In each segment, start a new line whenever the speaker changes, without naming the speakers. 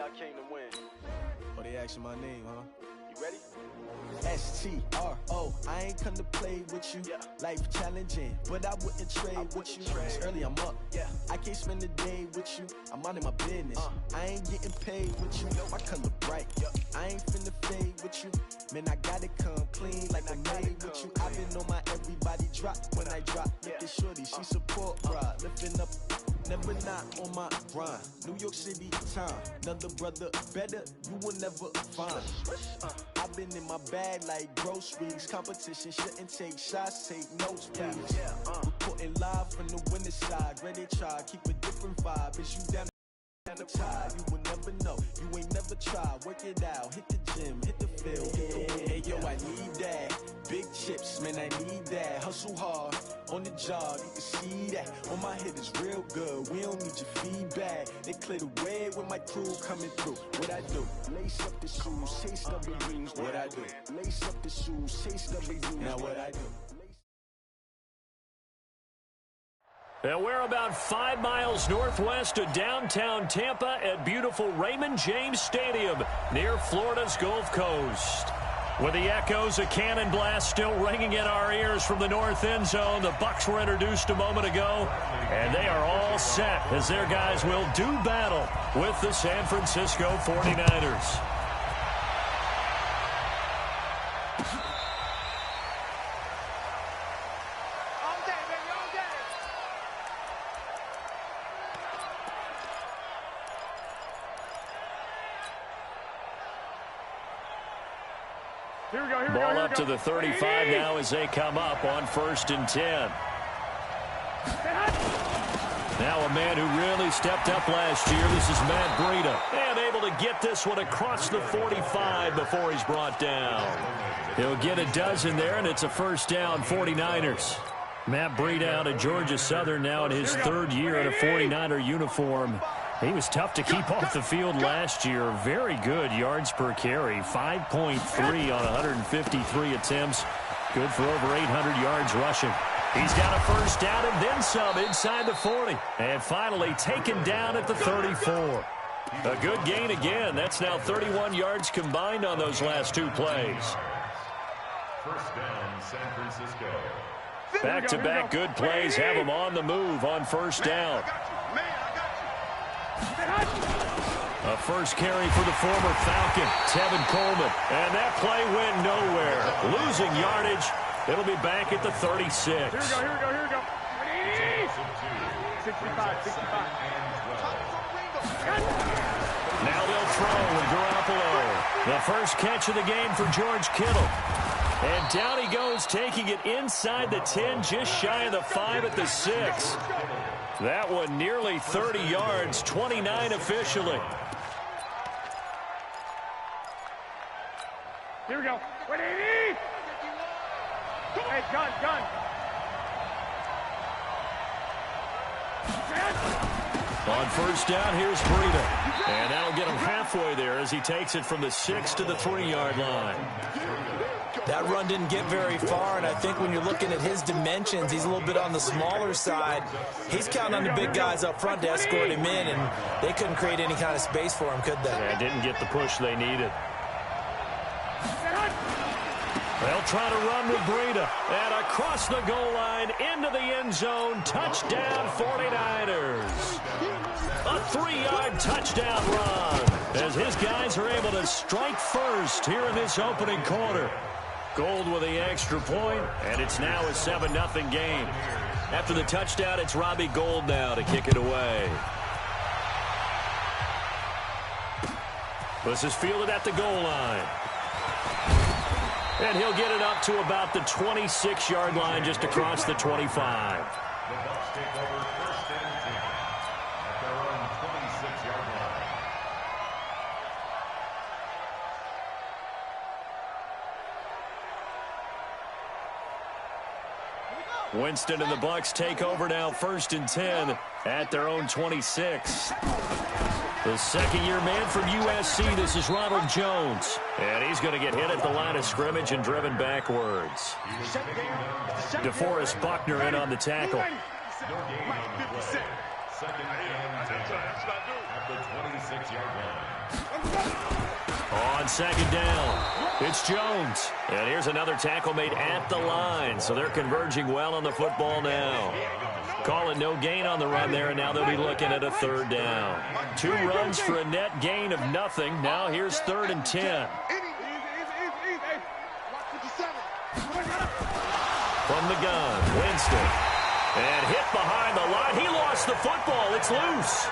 I came to win.
Oh, they asking my name, huh?
You ready?
S-T-R-O, I ain't come to play with you.
Yeah.
Life challenging, but I wouldn't trade with you. It's early, I'm up.
Yeah.
I can't spend the day with you. I'm minding my business. I ain't getting paid with you. My color bright. I ain't finna fade with you. Man, I gotta come clean like I made with you. I've been on my everybody drop when I drop. Look at shorty, she support ride. Lifting up, never not on my grind. New York City time. Another brother better, you will never find. I've been in my bag like groceries. Competition shouldn't take shots, take notes, please. Reporting live from the winning side. Ready to try, keep a different vibe. Is you down the tide? You will never know. You ain't never tried. Work it out. Hit the gym, hit the field. Hey yo, I need that. Big chips, man, I need that. Hustle hard on the job, you can see that. On my head is real good. We don't need your feedback. They clear the way with my crew coming through. What I do? Lace up the shoes, chase W's. What I do? Lace up the shoes, chase W's. Now what I do?
And we're about 5 miles northwest of downtown Tampa at beautiful Raymond James Stadium near Florida's Gulf Coast. With the echoes of cannon blast still ringing in our ears from the north end zone, the Bucs were introduced a moment ago, and they are all set as their guys will do battle with the San Francisco 49ers. Ball up to the 35 now as they come up on 1st and 10. Now a man who really stepped up last year. This is Matt Breida. And able to get this one across the 45 before he's brought down. He'll get a dozen there, and it's a first down, 49ers. Matt Breida out of Georgia Southern now in his 3rd year in a 49er uniform. He was tough to keep off the field last year. Very good yards per carry. 5.3 on 153 attempts. Good for over 800 yards rushing. He's got a first down and then some inside the 40. And finally taken down at the 34. A good gain again. That's now 31 yards combined on those last 2 plays.
First down, San Francisco.
Back-to-back good plays have him on the move on first down. A first carry for the former Falcon, Tevin Coleman. And that play went nowhere. Losing yardage. It'll be back at the 36.
Here we go. 65.
Now they'll throw with Garoppolo. The first catch of the game for George Kittle. And down he goes, taking it inside the 10, just shy of the 5 at the 6. That one nearly 30 yards, 29 officially.
Here we go. 180. Hey, gun.
On first down, here's Breida. And that'll get him halfway there as he takes it from the 6 to the 3-yard line.
That run didn't get very far, and I think when you're looking at his dimensions, he's a little bit on the smaller side. He's counting on the big guys up front to escort him in, and they couldn't create any kind of space for him, could they?
Yeah, didn't get the push they needed. They'll try to run with Breida. And across the goal line, into the end zone, touchdown 49ers. A 3-yard touchdown run as his guys are able to strike first here in this opening quarter. Gold with the extra point, and it's now a 7-0 game. After the touchdown, it's Robbie Gould now to kick it away. This is fielded at the goal line. And he'll get it up to about the 26-yard line, just across the 25.
The Bucs take over 1st and 10 at their own 26-yard line.
Winston and the Bucs take over now 1st and 10 at their own 26. The second-year man from USC, this is Ronald Jones. And he's going to get hit at the line of scrimmage and driven backwards. DeForest Buckner in on the tackle.
No gain on the play. Second and 10 at the 26-yard line.
On second down, it's Jones. And here's another tackle made at the line. So they're converging well on the football now. Call it no gain on the run there, and now they'll be looking at a third down. 2 runs for a net gain of nothing. Now here's 3rd and 10. From the gun, Winston. And hit behind the line. He lost the football. It's loose.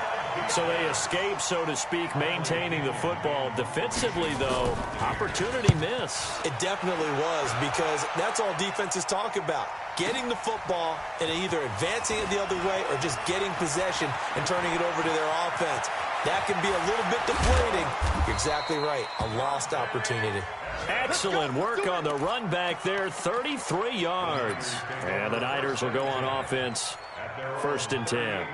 So they escape, so to speak, maintaining the football. Defensively, though, opportunity miss.
It definitely was, because that's all defenses talk about. Getting the football and either advancing it the other way or just getting possession and turning it over to their offense. That can be a little bit deflating. You're exactly right. A lost opportunity.
Excellent work on the run back there, 33 yards. And the Niners will go on offense, 1st and 10.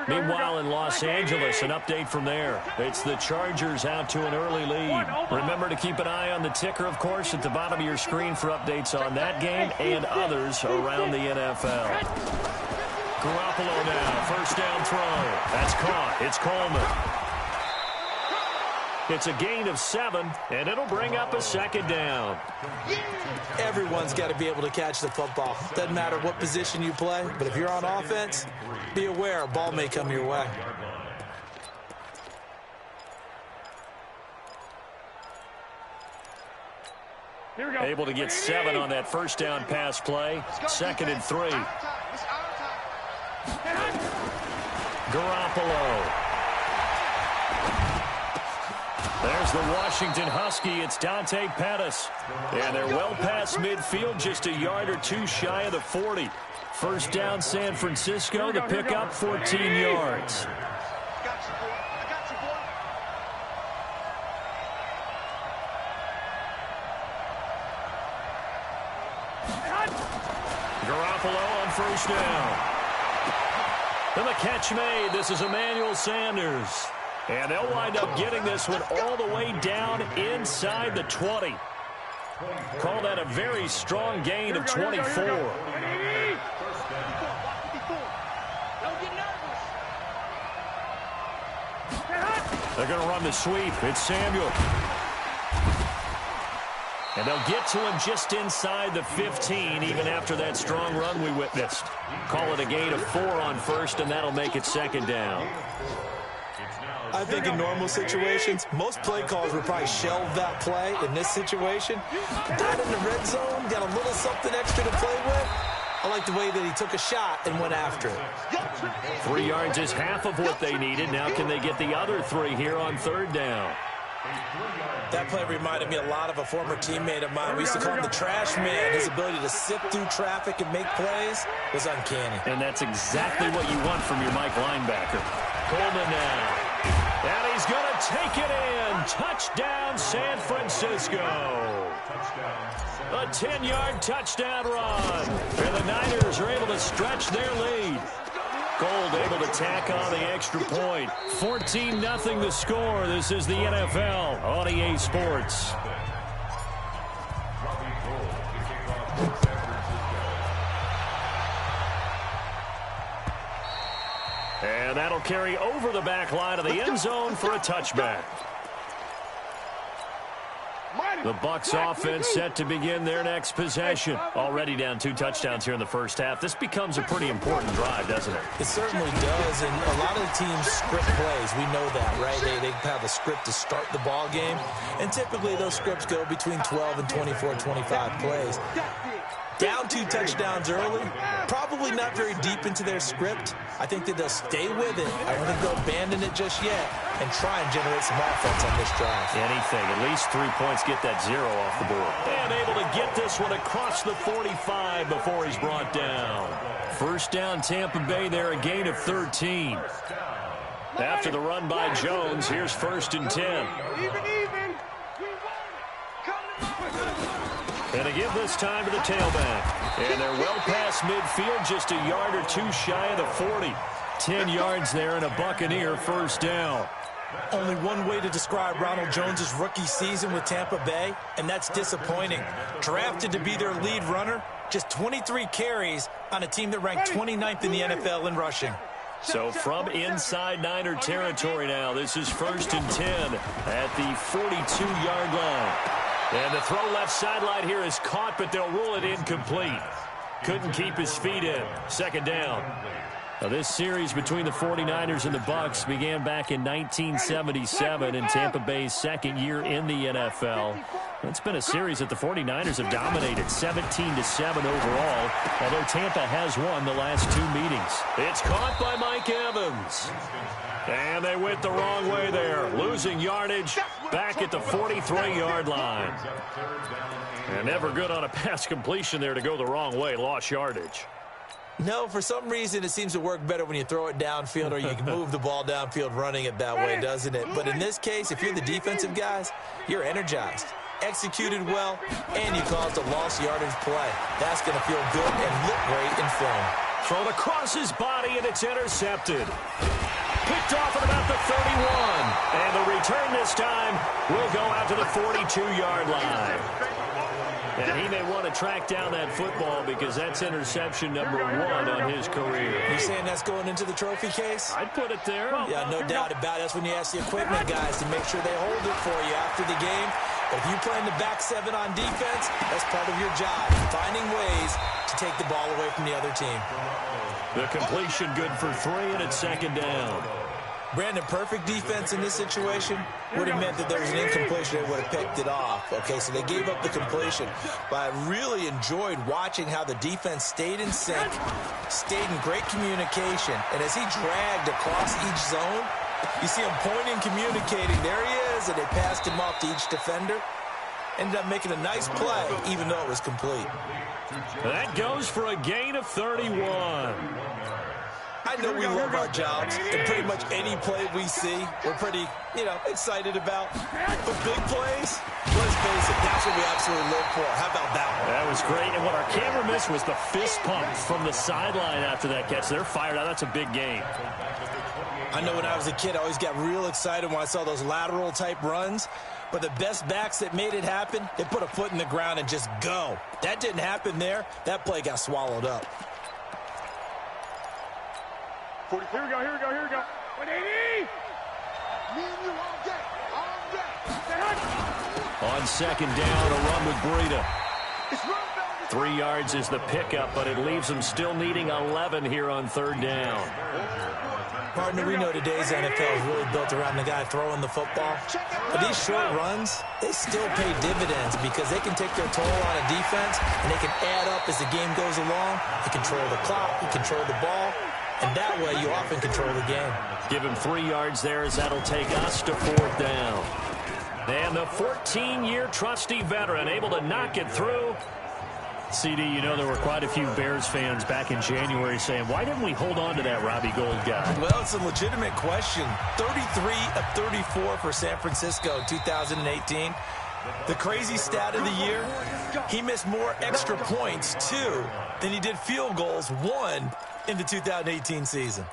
Meanwhile, in Los Angeles, an update from there. It's the Chargers out to an early lead. Remember to keep an eye on the ticker, of course, at the bottom of your screen for updates on that game and others around the NFL. Garoppolo now, 1st down throw. That's caught. It's Coleman. It's a gain of 7, and it'll bring up a 2nd down.
Everyone's got to be able to catch the football. Doesn't matter what position you play, but if you're on offense, be aware a ball may come your way.
Able to get 7 on that 1st down pass play. 2nd and 3. Garoppolo. There's the Washington Husky. It's Dante Pettis. And they're well past midfield, just a yard or 2 shy of the 40. 1st down San Francisco. The pickup, 14 yards. Garoppolo on 1st down. And the catch made. This is Emmanuel Sanders. And they'll wind up getting this one all the way down inside the 20. Call that a very strong gain of 24. They're going to run the sweep. It's Samuel. And they'll get to him just inside the 15, even after that strong run we witnessed. Call it a gain of 4 on 1st, and that'll make it 2nd down.
I think in normal situations, most play callers would probably shelve that play. In this situation, down in the red zone, got a little something extra to play with. I like the way that he took a shot and went after it.
3 yards is half of what they needed. Now can they get the other 3 here on 3rd down?
That play reminded me a lot of a former teammate of mine. We used to call him the trash man. His ability to sift through traffic and make plays was uncanny.
And that's exactly what you want from your Mike linebacker. Coleman now. And he's going to take it in. Touchdown, San Francisco. A 10-yard touchdown run. And the Niners are able to stretch their lead. Gold able to tack on the extra point. 14-0 the score. This is the NFL on EA Sports. And that'll carry over the back line of the end zone for a touchback. The Bucs offense set to begin their next possession. Already down 2 touchdowns here in the first half. This becomes a pretty important drive, doesn't it?
It certainly does, and a lot of the teams script plays. We know that, right? They have a script to start the ball game, and typically those scripts go between 12 and 24, 25 plays. Down 2 touchdowns early, probably not very deep into their script. I think that they'll stay with it. I don't think they'll abandon it just yet and try and generate some offense on this drive.
Anything. At least 3 points, get that 0 off the board. And able to get this one across the 45 before he's brought down. 1st down Tampa Bay there, a gain of 13. After the run by Jones, here's 1st and 10. And to give this time to the tailback. And they're well past midfield, just a yard or 2 shy of the 40. 10 yards there and a Buccaneer 1st down.
Only one way to describe Ronald Jones' rookie season with Tampa Bay, and that's disappointing. Drafted to be their lead runner, just 23 carries on a team that ranked 29th in the NFL in rushing.
So from inside Niner territory now, this is 1st and 10 at the 42-yard line. And the throw left sideline here is caught, but they'll rule it incomplete. Couldn't keep his feet in. 2nd down. Now, this series between the 49ers and the Bucs began back in 1977 in Tampa Bay's 2nd year in the NFL. It's been a series that the 49ers have dominated, 17-7 overall, although Tampa has won the last 2 meetings. It's caught by Mike Evans. And they went the wrong way there, losing yardage back at the 43-yard line. And never good on a pass completion there to go the wrong way, lost yardage.
No, for some reason, it seems to work better when you throw it downfield or you can move the ball downfield running it that way, doesn't it? But in this case, if you're the defensive guys, you're energized, executed well, and you caused a lost yardage play. That's going to feel good and look great in film.
Thrown across his body, and it's intercepted. Picked off at about the 31. And the return this time will go out to the 42-yard line. And he may want to track down that football because that's interception number 1 on his career.
You saying that's going into the trophy case?
I'd put it there.
Yeah, no doubt about it. That's when you ask the equipment guys to make sure they hold it for you after the game. But if you play in the back 7 on defense, that's part of your job, finding ways to take the ball away from the other team.
The completion good for 3, and it's 2nd down.
Brandon, perfect defense in this situation would have meant that there was an incompletion. They would have picked it off. Okay, so they gave up the completion. But I really enjoyed watching how the defense stayed in sync, stayed in great communication. And as he dragged across each zone, you see him pointing, communicating. There he is, and they passed him off to each defender. Ended up making a nice play, even though it was complete.
That goes for a gain of 31.
I know we love our jobs, and pretty much any play we see, we're pretty, excited about. But big plays, let's face it, that's what we absolutely live for. How about that one?
That was great, and what our camera missed was the fist pump from the sideline after that catch. They're fired out. That's a big game.
I know when I was a kid, I always got real excited when I saw those lateral-type runs. But the best backs that made it happen, they put a foot in the ground and just go. That didn't happen there. That play got swallowed up.
Here we go. 180!
On 2nd down, a run with Breida. 3 yards is the pickup, but it leaves them still needing 11 here on 3rd down.
Partner, we know today's NFL is really built around the guy throwing the football. But these short runs, they still pay dividends because they can take their toll on a defense, and they can add up as the game goes along. You control the clock, you control the ball, and that way you often control the game.
Give him 3 yards there as that'll take us to 4th down. And the 14-year trusty veteran able to knock it through. CD, there were quite a few Bears fans back in January saying, why didn't we hold on to that Robbie Gould guy?
Well, it's a legitimate question. 33 of 34 for San Francisco in 2018. The crazy stat of the year, he missed more extra points, 2, than he did field goals, 1, in the 2018 season.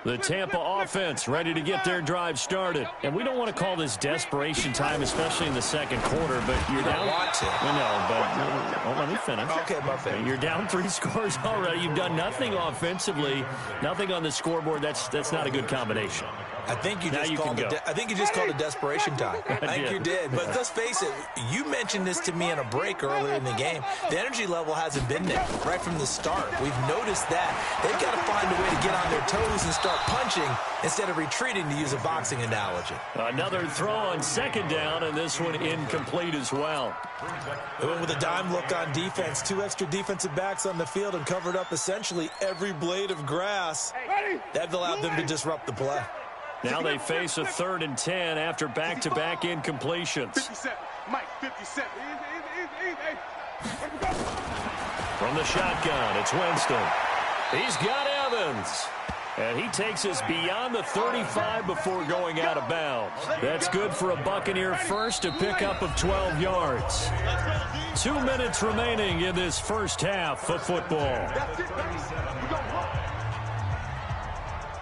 The Tampa offense ready to get their drive started. And we don't want to call this desperation time, especially in the 2nd quarter, but you're down.
Want to.
But let me finish.
Okay, Buffett.
You're down 3 scores already. You've done nothing offensively, nothing on the scoreboard. That's not a good combination.
I think you just called it desperation time. I think you did. But let's face it, you mentioned this to me in a break earlier in the game. The energy level hasn't been there right from the start. We've noticed that. They've got to find a way to get on their toes and start punching instead of retreating, to use a boxing analogy.
Another throw on 2nd down, and this one incomplete as well.
They went with a dime look on defense. 2 extra defensive backs on the field and covered up essentially every blade of grass. That allowed them to disrupt the play.
Now they face a 3rd and 10 after back-to-back incompletions.
57. Mike, 57.
From the shotgun, it's Winston. He's got Evans. And he takes us beyond the 35 before going out of bounds. That's good for a Buccaneer first, a pickup of 12 yards. 2 minutes remaining in this first half of football.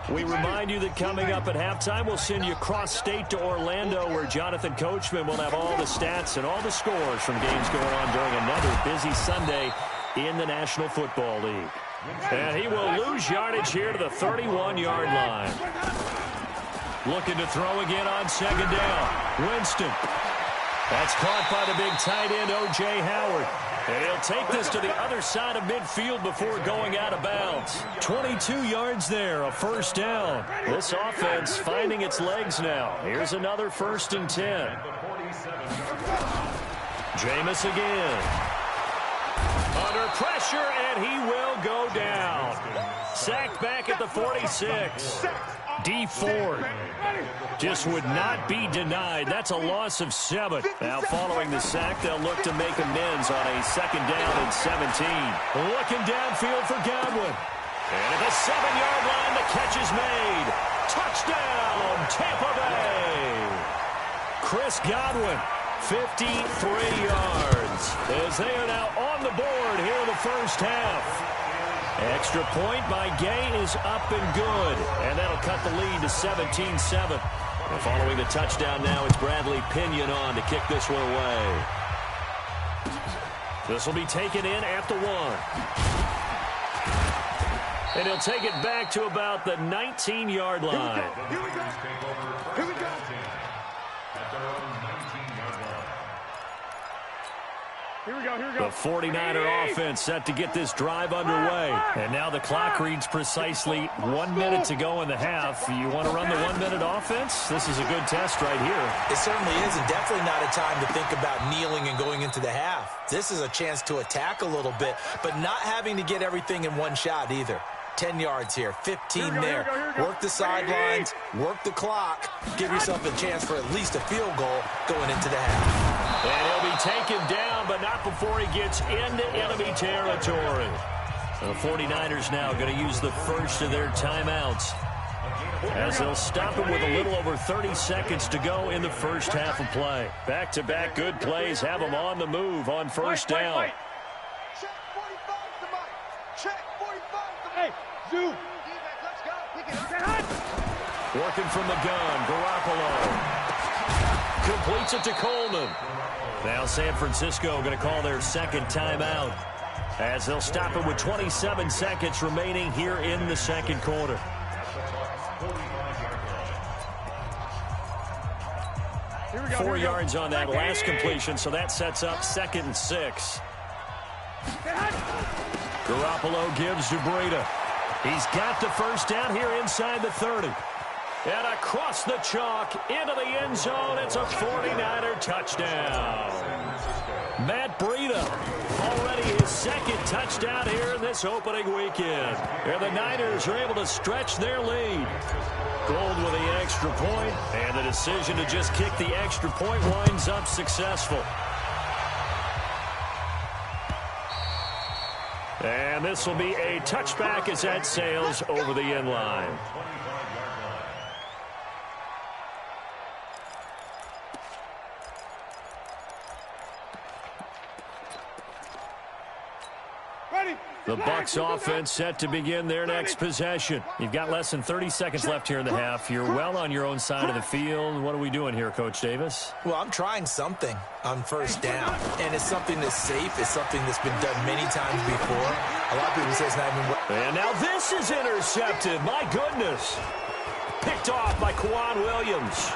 We remind you that coming up at halftime, we'll send you cross-state to Orlando, where Jonathan Coachman will have all the stats and all the scores from games going on during another busy Sunday in the National Football League. And he will lose yardage here to the 31-yard line. Looking to throw again on second down. Winston. That's caught by the big tight end, O.J. Howard. And he'll take this to the other side of midfield before going out of bounds. 22 yards there, a first down. This offense finding its legs now. Here's another 1st and 10. Jameis again. Under pressure, and he will go down. Sacked back at the 46. D. Ford just would not be denied. That's a loss of 7. Now following the sack, they'll look to make amends on a 2nd down and 17. Looking downfield for Godwin. And at the 7-yard line, the catch is made. Touchdown, Tampa Bay. Chris Godwin, 53 yards, as they are now on the board here in the first half. Extra point by Gay is up and good, and that'll cut the lead to 17-7. And following the touchdown now, it's Bradley Pinion on to kick this one away. This will be taken in at the 1. And he'll take it back to about the 19-yard line.
Here we go. Here we go. Here we go, here we go.
The 49er offense set to get this drive underway. And now the clock reads precisely 1 minute to go in the half. You want to run the 1 minute offense? This is a good test right here.
It certainly is, and definitely not a time to think about kneeling and going into the half. This is a chance to attack a little bit, but not having to get everything in one shot either. 10 yards here, 15 there. Work the sidelines, work the clock, give yourself a chance for at least a field goal going into the half.
And he'll be taken down, but not before he gets into enemy territory. The 49ers now going to use the first of their timeouts, as they'll stop him with a little over 30 seconds to go in the first half of play. Back-to-back good plays have them on the move on first down.
Check 45 to Mike. Check 45 to Mike. Hey, Zoo. Let's go. Pick it up.
Working from the gun, Garoppolo. Completes it to Coleman. Now San Francisco going to call their second timeout, as they'll stop it with 27 seconds remaining here in the second quarter.
Here we go,
4 yards on that last completion, so that sets up 2nd and 6. Garoppolo gives to Breida. He's got the first down here inside the 30. And across the chalk into the end zone, it's a 49er touchdown. Matt Breida, already his 2nd touchdown here in this opening weekend. And the Niners are able to stretch their lead. Gold with the extra point, and the decision to just kick the extra point winds up successful. And this will be a touchback as that sails over the end line. The Bucs offense set to begin their next possession. You've got less than 30 seconds left here in the half. You're well on your own side of the field. What are we doing here, Coach Davis?
Well, I'm trying something on first down, and it's something that's safe. It's something that's been done many times before. A lot of people say it's not even...
And now this is intercepted. My goodness. Picked off by Kwan Williams.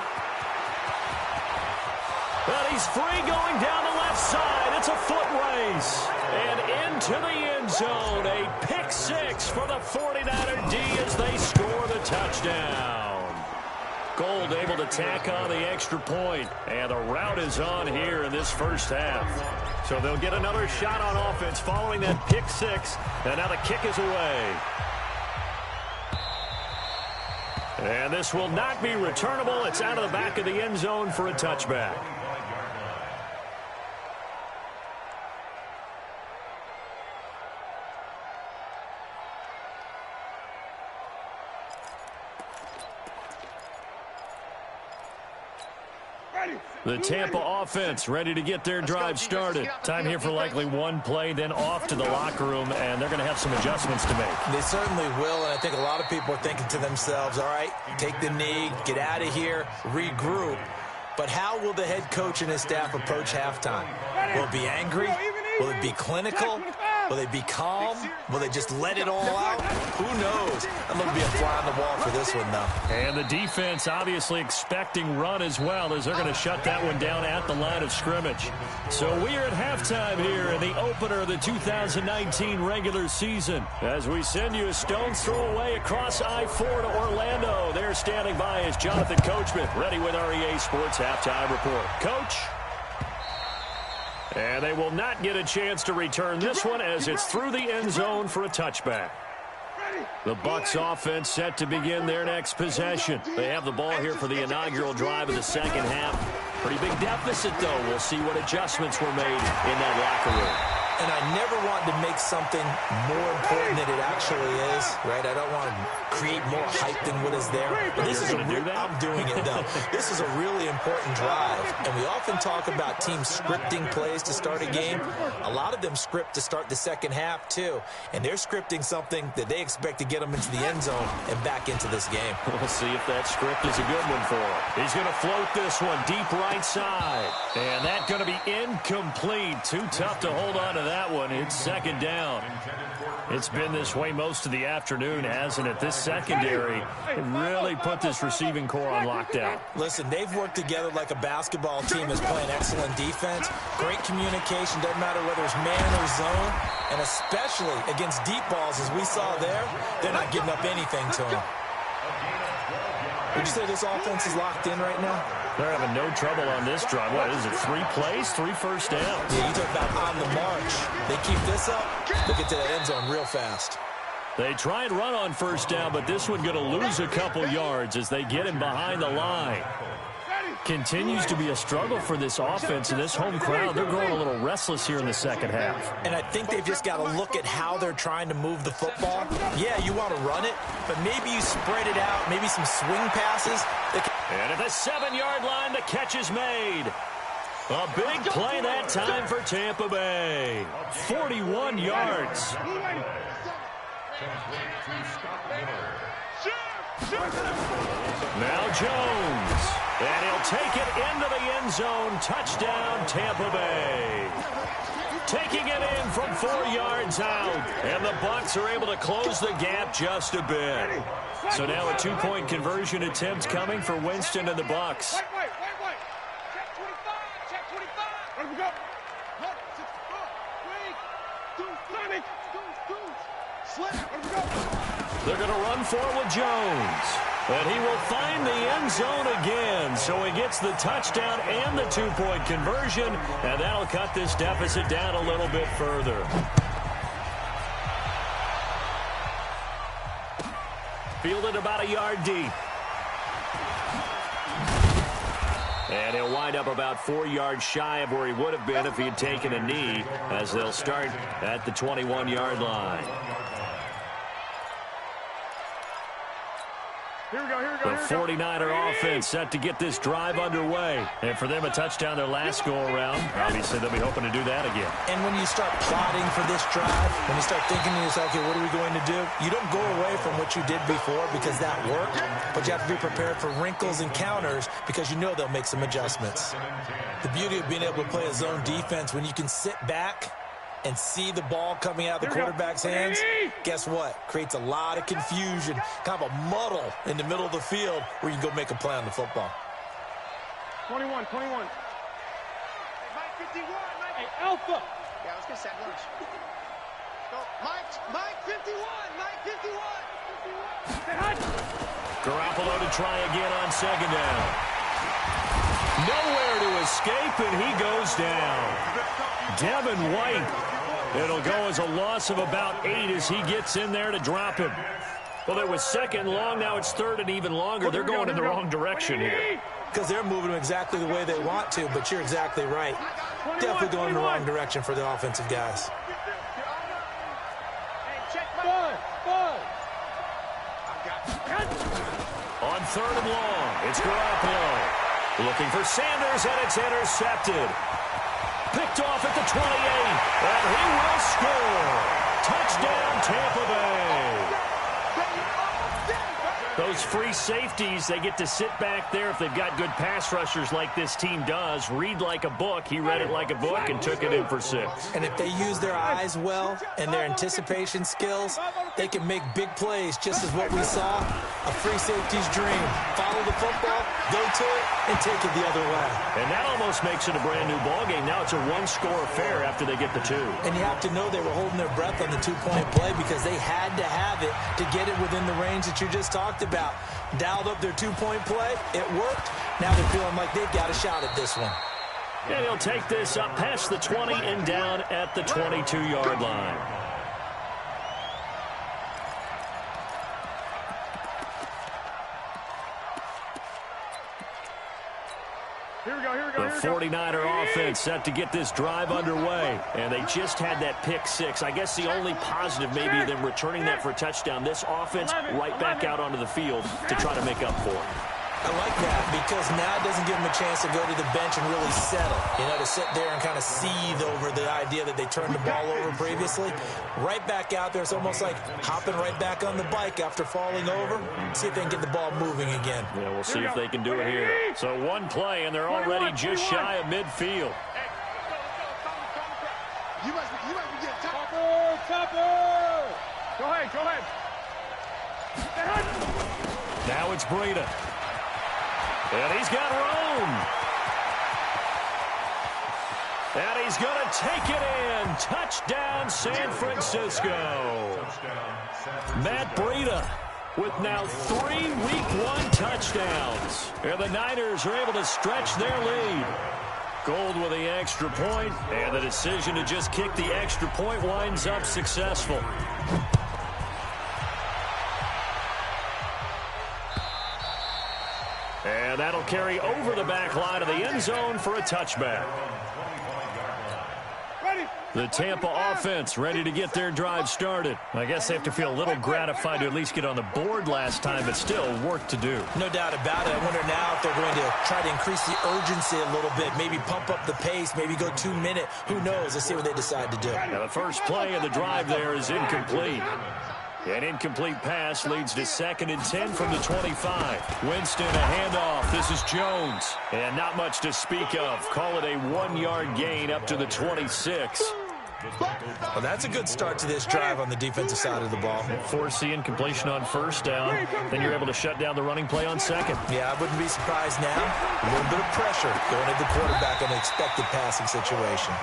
But he's free going down the left side. It's a foot race. And into the end zone. A pick 6 for the 49er D as they score the touchdown. Gold able to tack on the extra point. And the route is on here in this first half. So they'll get another shot on offense following that pick 6. And now the kick is away. And this will not be returnable. It's out of the back of the end zone for a touchback. The Tampa offense ready to get their drive started. Time here for likely one play, then off to the locker room, and they're going to have some adjustments to make.
They certainly will, and I think a lot of people are thinking to themselves, all right, take the knee, get out of here, regroup. But how will the head coach and his staff approach halftime? Will it be angry? Will it be clinical? Will they be calm? Will they just let it all out? Who knows? I'm going to be a fly on the wall for this one, though.
And the defense obviously expecting run as well, as they're going to shut that one down at the line of scrimmage. So we are at halftime here in the opener of the 2019 regular season. As we send you a stone's throw away across I-4 to Orlando. There standing by is Jonathan Coachman, ready with our EA Sports Halftime Report. Coach? And they will not get a chance to return this one as it's through the end zone for a touchback. The Bucs offense set to begin their next possession. They have the ball here for the inaugural drive of the second half. Pretty big deficit, though. We'll see what adjustments were made in that locker room.
And I never want to make something more important than it actually is, right? I don't want to create more hype than what is there. But this is I'm doing it, though. This is a really important drive. And we often talk about teams scripting plays to start a game. A lot of them script to start the second half, too. And they're scripting something that they expect to get them into the end zone and back into this game.
We'll see if that script is a good one for him. He's going to float this one deep right side. And that's going to be incomplete. Too tough to hold on to that one. It's second down. It's been this way most of the afternoon, hasn't it? This secondary really put this receiving core on lockdown.
Listen, they've worked together like a basketball team is playing excellent defense. Great communication, doesn't matter whether it's man or zone. And especially against deep balls, as we saw there, they're not giving up anything to them. Would you say this offense is locked in right now?
They're having no trouble on this drive. What is it, 3 plays, 3 first downs?
Yeah, you talk about on the march. They keep this up, they'll get to that end zone real fast.
They try and run on first down, but this one going to lose a couple yards as they get him behind the line. Continues to be a struggle for this offense, and this home crowd, they're growing a little restless here in the second half.
And I think they've just got to look at how they're trying to move the football. Yeah, you want to run it, but maybe you spread it out, maybe some swing passes.
And at the 7-yard line, the catch is made. A big play that time for Tampa Bay. 41 yards. Now Jones. And he'll take it into the end zone. Touchdown, Tampa Bay. Taking it in from 4 yards out. And the Bucs are able to close the gap just a bit. So now a 2-point conversion attempt coming for Winston and the Bucs.
Wait. Check 25. Let him go.
They're going to run for it with Jones. And he will find the end zone again. So he gets the touchdown and the 2-point conversion. And that'll cut this deficit down a little bit further. Fielded about a yard deep. And he'll wind up about 4 yards shy of where he would have been if he had taken a knee, as they'll start at the 21-yard line.
Here we go.
The 49er offense set to get this drive underway. And for them, a touchdown their last go-around. Obviously, they'll be hoping to do that again.
And when you start plotting for this drive, when you start thinking to yourself, okay, what are we going to do? You don't go away from what you did before because that worked, but you have to be prepared for wrinkles and counters because you know they'll make some adjustments. The beauty of being able to play a zone defense, when you can sit back and see the ball coming out of the quarterback's hands, guess what? Creates a lot of confusion, kind of a muddle in the middle of the field where you can go make a play on the football.
21. Mike 51. Hey, Alpha. Yeah, let's get set lunch. Go. Mike 51. Mike 51.
Garoppolo to try again on second down. Nowhere to escape, and he goes down. Devin White. It'll go as a loss of about 8 as he gets in there to drop him. Well, it was second long. Now it's third and even longer. They're going in the wrong direction here.
Because they're moving exactly the way they want to, but you're exactly right. Definitely going in the wrong direction for the offensive guys.
On third and long, it's Garoppolo. Looking for Sanders, and it's intercepted. Picked off at the 28, and he will score. Touchdown, Tampa Bay. Those free safeties, they get to sit back there if they've got good pass rushers like this team does. Read like a book. He read it like a book and took it in for 6.
And if they use their eyes well and their anticipation skills, they can make big plays, just as what we saw. A free safety's dream. Follow the football, go to it, and take it the other way.
And that almost makes it a brand-new ballgame. Now it's a one-score affair after they get the 2.
And you have to know they were holding their breath on the 2-point play because they had to have it to get it within the range that you just talked about. Dialed up their 2-point play. It worked. Now they're feeling like they've got a shot at this one.
And he'll take this up past the 20 and down at the 22-yard line. The 49er offense set to get this drive underway. And they just had that pick 6. I guess the only positive maybe of them returning that for a touchdown. This offense right back out onto the field to try to make up for it.
I like that because now it doesn't give them a chance to go to the bench and really settle. You know, to sit there and kind of seethe over the idea that they turned the ball over previously. Right back out there. It's almost like hopping right back on the bike after falling over. See if they can get the ball moving again.
Yeah, we'll see if they can do it here. So one play, and they're already just shy of midfield.
You must be getting Topper! Go ahead.
Now it's Breida. And he's got room. And he's going to take it in. Touchdown, San Francisco. Matt Breida with now 3 Week 1 touchdowns. And the Niners are able to stretch their lead. Gold with the extra point, and the decision to just kick the extra point winds up successful. And that'll carry over the back line of the end zone for a touchback. The Tampa offense ready to get their drive started. I guess they have to feel a little gratified to at least get on the board last time, but still work to do.
No doubt about it. I wonder now if they're going to try to increase the urgency a little bit, maybe pump up the pace, maybe go 2-minute. Who knows? Let's see what they decide to do.
Now the first play of the drive there is incomplete. An incomplete pass leads to 2nd and 10 from the 25. Winston, a handoff. This is Jones. And not much to speak of. Call it a 1-yard gain up to the 26.
Well, that's a good start to this drive on the defensive side of the ball.
Force the incompletion on first down. Then you're able to shut down the running play on 2nd.
Yeah, I wouldn't be surprised now. A little bit of pressure going at the quarterback in an expected passing situation.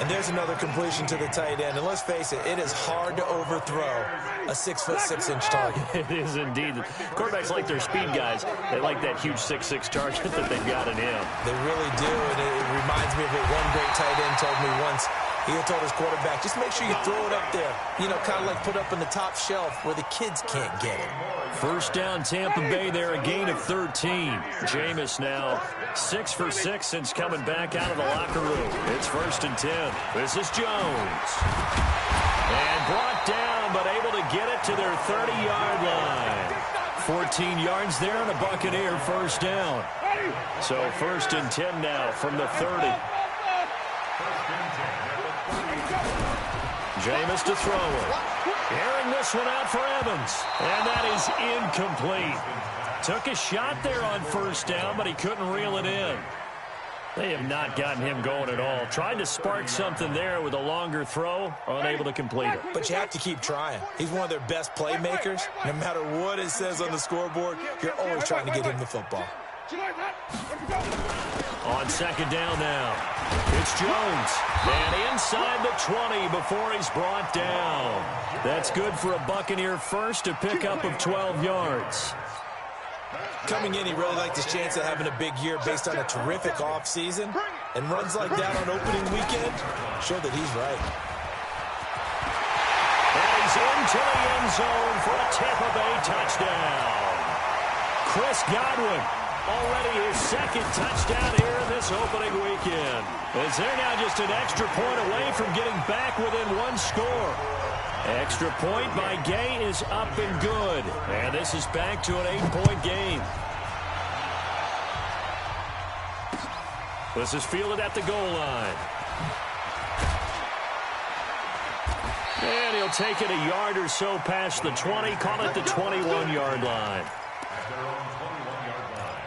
And there's another completion to the tight end. And let's face it, it is hard to overthrow a 6'6" target.
It is indeed. Quarterbacks like their speed guys. They like that huge 6'6" target that they've got in him.
They really do. And it reminds me of what one great tight end told me once. He told his quarterback, just make sure you throw it up there. You know, kind of like put up on the top shelf where the kids can't get it.
First down, Tampa Bay there, a gain of 13. Jameis now 6 for 6 since coming back out of the locker room. It's 1st and 10. This is Jones. And brought down, but able to get it to their 30-yard line. 14 yards there and a Buccaneer first down. So 1st and 10 now from the 30. Jameis to throw it. Airing this one out for Evans. And that is incomplete. Took a shot there on first down, but he couldn't reel it in. They have not gotten him going at all. Tried to spark something there with a longer throw, unable to complete it.
But you have to keep trying. He's one of their best playmakers. No matter what it says on the scoreboard, you're always trying to get him the football.
On 2nd down now, it's Jones. And inside the 20 before he's brought down. That's good for a Buccaneer first, a pickup of 12 yards.
Coming in, he really liked his chance of having a big year based on a terrific offseason. And runs like that on opening weekend show that he's right.
And he's into the end zone for a Tampa Bay touchdown. Chris Godwin, already his 2nd touchdown here in this opening weekend. As they're now just an extra point away from getting back within 1 score. Extra point by Gay is up and good. And this is back to an 8-point game. This is fielded at the goal line. And he'll take it a yard or so past the 20, call it the 21-yard line.
At their own 21-yard line.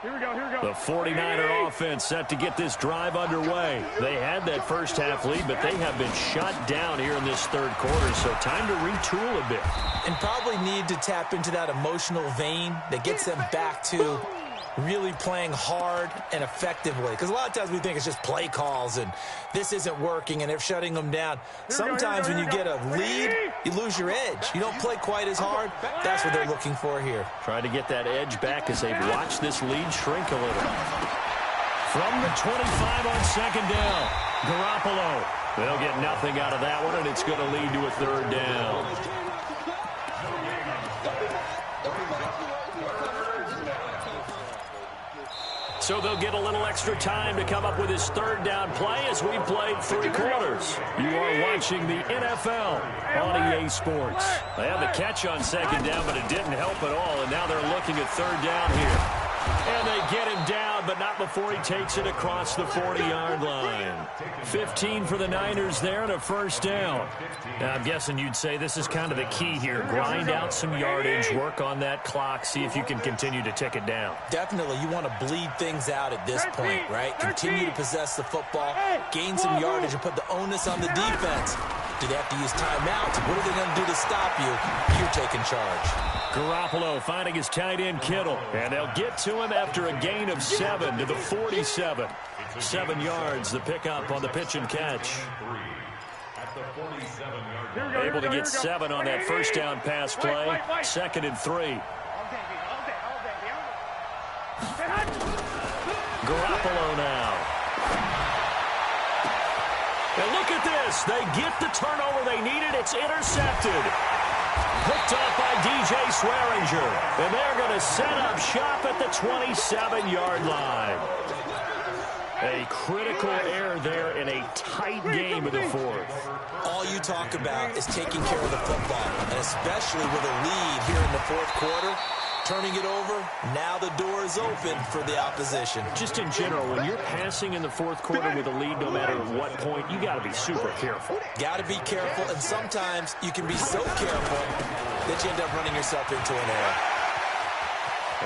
Here we go.
The 49er offense set to get this drive underway. They had that first half lead, but they have been shut down here in this third quarter, so time to retool a bit.
And probably need to tap into that emotional vein that gets them back to really playing hard and effectively. Because a lot of times we think it's just play calls and this isn't working and they're shutting them down. Sometimes when you get a lead, you lose your edge. You don't play quite as hard. That's what they're looking for here.
Trying to get that edge back as they've watched this lead shrink a little. From the 25 on second down, Garoppolo. They'll get nothing out of that one, and it's going to lead to a third down. So they'll get a little extra time to come up with his third down play as we played 3 quarters. You are watching the NFL on EA Sports. They have the catch on second down, but it didn't help at all, and now they're looking at third down here. And they get him down, but not before he takes it across the 40-yard line. 15 for the Niners there and a first down. Now, I'm guessing you'd say this is kind of the key here. Grind out some yardage, work on that clock, see if you can continue to tick it down.
Definitely, you want to bleed things out at this point, right? Continue to possess the football, gain some yardage, and put the onus on the defense. Do they have to use timeouts? What are they going to do to stop you? You're taking charge.
Garoppolo finding his tight end Kittle, and they'll get to him after a gain of 7 to the 47. 7 yards, the pickup on the pitch and catch. Able to get 7 on that first down pass play. 2nd and 3. Garoppolo now. And look at this. They get the turnover they needed. It's intercepted. Picked off by DJ Swearinger. And they're going to set up shop at the 27-yard line. A critical error there in a tight game of the fourth.
All you talk about is taking care of the football, and especially with a lead here in the fourth quarter. Turning it over, now the door is open for the opposition.
Just in general, when you're passing in the fourth quarter with a lead, no matter at what point, you got to be super careful.
Got to be careful, and sometimes you can be so careful that you end up running yourself into an error.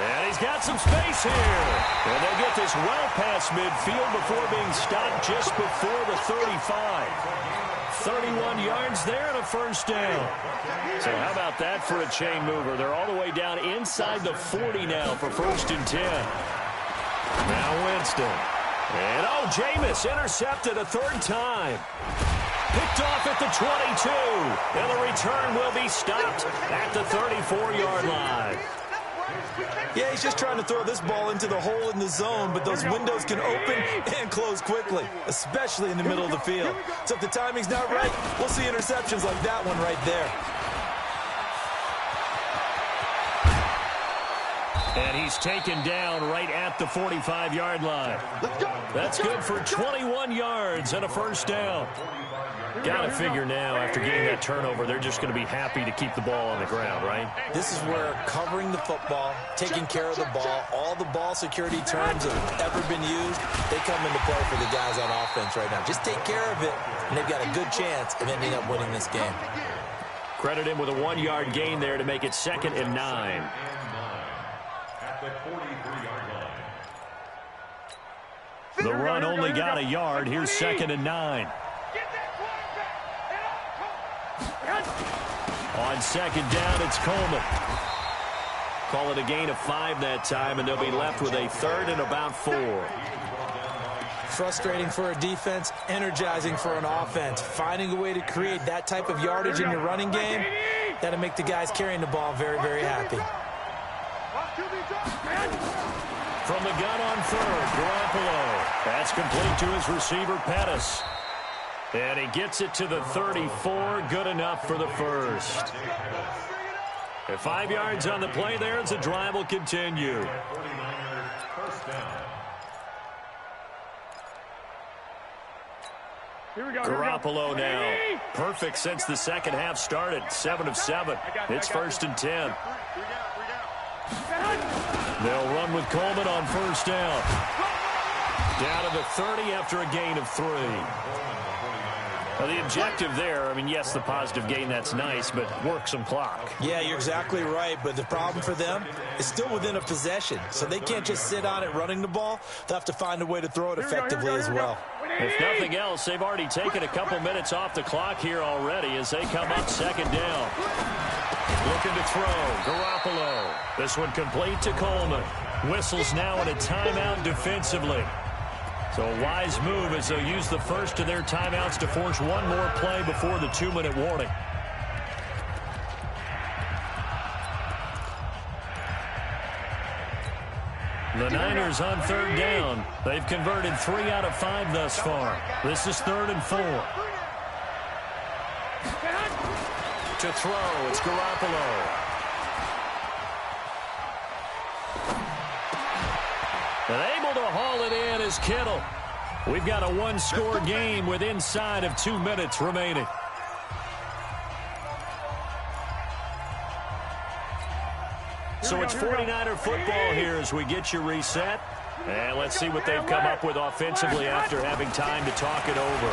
And he's got some space here. And they'll get this well past midfield before being stopped just before the 35. 31 yards there and a first down. So how about that for a chain mover? They're all the way down inside the 40 now for 1st and 10. Now Winston. And Jameis intercepted a 3rd time. Picked off at the 22. And the return will be stopped at the 34-yard line.
Yeah, he's just trying to throw this ball into the hole in the zone, but those windows can open and close quickly, especially in the middle of the field. So if the timing's not right, we'll see interceptions like that one right there.
And he's taken down right at the 45-yard line. That's good for 21 yards and a first down. Got to figure now, after getting that turnover, they're just going to be happy to keep the ball on the ground, right?
This is where covering the football, taking care of the ball, all the ball security terms that have ever been used, they come into play for the guys on offense right now. Just take care of it, and they've got a good chance of ending up winning this game.
Credit him with a 1-yard gain there to make it 2nd and 9.
At the 43-yard line.
The run only got a yard. Here's 2nd and 9. On 2nd down, it's Coleman. Call it a gain of 5 that time, and they'll be left with a 3rd and about 4.
Frustrating for a defense, energizing for an offense. Finding a way to create that type of yardage in your running game, that'll make the guys carrying the ball very, very happy.
From the gun on 3rd, Garoppolo. That's complete to his receiver, Pettis. And he gets it to the 34. Good enough for the first. And 5 yards on the play there as the drive will continue.
49ers first down.
Garoppolo now. Perfect since the second half started. 7 of 7. It's 1st and 10. They'll run with Coleman on first down. Down to the 30 after a gain of 3. Well, the objective there, I mean, yes, the positive gain, that's nice, but work some clock.
Yeah, you're exactly right, but the problem for them is still within a possession, so they can't just sit on it running the ball. They'll have to find a way to throw it effectively as well.
If nothing else, they've already taken a couple minutes off the clock here already as they come up second down. Looking to throw, Garoppolo. This one complete to Coleman. Whistles now in a timeout defensively. So a wise move as they'll use the first of their timeouts to force one more play before the 2-minute warning. The Niners on third down. They've converted 3 out of 5 thus far. This is 3rd and 4. To throw, it's Garoppolo. And able to haul it in is Kittle. We've got a one-score game with inside of 2 minutes remaining. So it's 49er football here as we get you reset. And let's see what they've come up with offensively after having time to talk it over.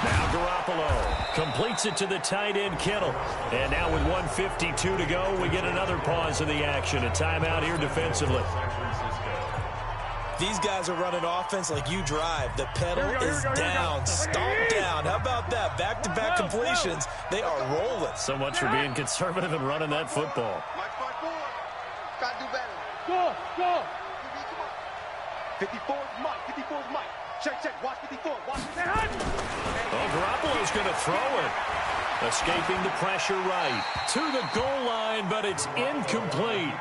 Now Garoppolo completes it to the tight end, Kittle. And now with 1:52 to go, we get another pause of the action. A timeout here defensively.
These guys are running offense like you drive. The pedal is down, stomped down. How about that? Back-to-back completions. They are rolling.
So much for being conservative and running that football.
Gotta do better. Go, go. 54 is Mike. 54 is Mike. Check, check. Watch 54. Watch that.
Oh, Garoppolo's going to throw it. Escaping the pressure right. To the goal line, but it's incomplete.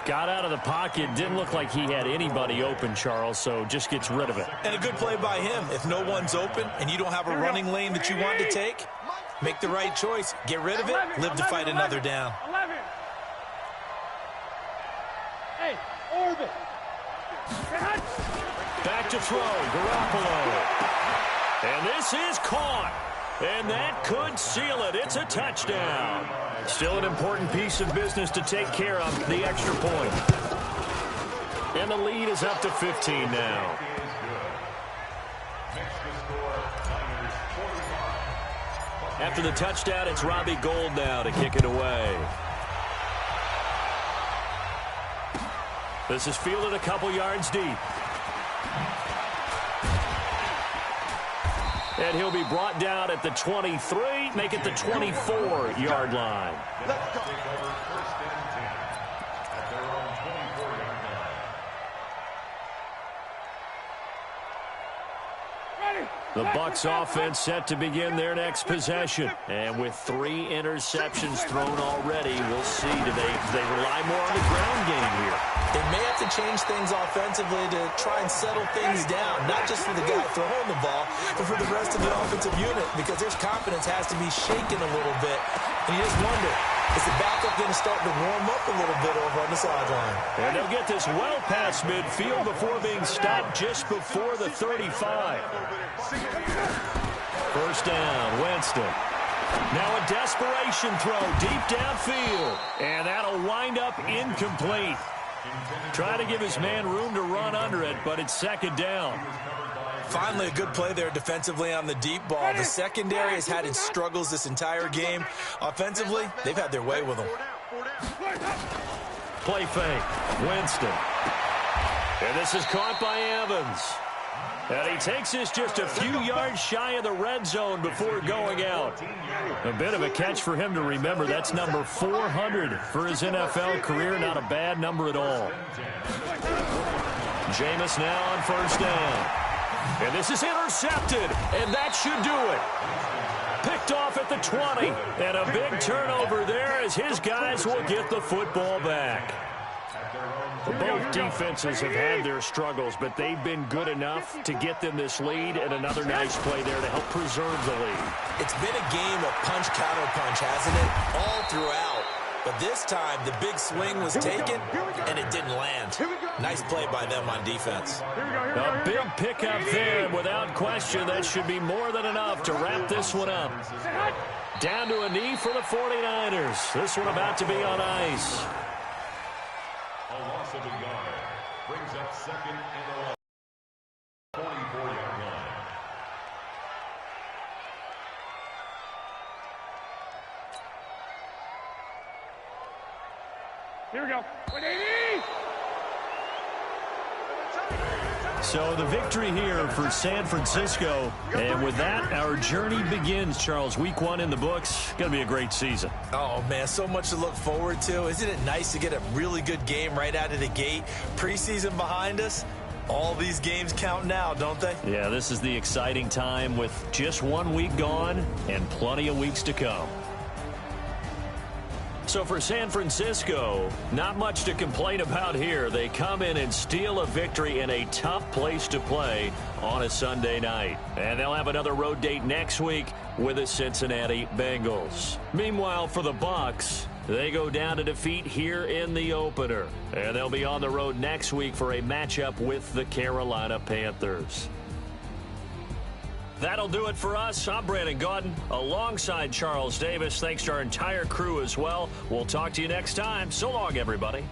Got out of the pocket. Didn't look like he had anybody open, Charles, so just gets rid of it.
And a good play by him. If no one's open and you don't have a running lane that you want to take, make the right choice. Get rid of it. Live to fight another down.
11. Hey, orbit.
Back to throw, Garoppolo. And this is caught. And that could seal it. It's a touchdown. Still an important piece of business to take care of, the extra point. And the lead is up to 15 now. After the touchdown, it's Robbie Gould now to kick it away. This is fielded a couple yards deep. And he'll be brought down at the 23, make it the 24-yard line.
Let's go.
The Bucs offense set to begin their next possession. And with 3 interceptions thrown already, we'll see. Do they rely more on the ground game here?
They may have to change things offensively to try and settle things down, not just for the guy throwing the ball, but for the rest of the offensive unit, because their confidence has to be shaken a little bit. And you just wonder, is the backup going to start to warm up a little bit over on the sideline?
And they'll get this well past midfield before being stopped just before the 35. First down, Winston. Now a desperation throw deep downfield. And that'll wind up incomplete. Trying to give his man room to run under it, but it's second down.
Finally, a good play there defensively on the deep ball. The secondary has had its struggles this entire game. Offensively, they've had their way with them.
Play fake, Winston. And this is caught by Evans. And he takes this just a few yards shy of the red zone before going out. A bit of a catch for him to remember. That's number 400 for his NFL career. Not a bad number at all. Jameis now on first down. And this is intercepted. And that should do it. Picked off at the 20. And a big turnover there as his guys will get the football back. Both defenses have had their struggles, but they've been good enough to get them this lead, and another nice play there to help preserve the lead.
It's been a game of punch, counter punch, hasn't it? All throughout. But this time, the big swing was taken, and it didn't land. Nice play by them on defense.
A big pickup there, and without question, that should be more than enough to wrap this one up. Down to a knee for the 49ers. This one about to be on ice.
A loss of a yard brings up second and 11. 44-yard line.
Here we go.
So the victory here for San Francisco. And with that, our journey begins, Charles. Week 1 in the books. Going to be a great season.
Oh, man, so much to look forward to. Isn't it nice to get a really good game right out of the gate? Preseason behind us. All these games count now, don't they?
Yeah, this is the exciting time with just 1 week gone and plenty of weeks to come. So for San Francisco, not much to complain about here. They come in and steal a victory in a tough place to play on a Sunday night. And they'll have another road date next week with the Cincinnati Bengals. Meanwhile, for the Bucs, they go down to defeat here in the opener. And they'll be on the road next week for a matchup with the Carolina Panthers. That'll do it for us. I'm Brandon Gaudin alongside Charles Davis. Thanks to our entire crew as well. We'll talk to you next time. So long, everybody.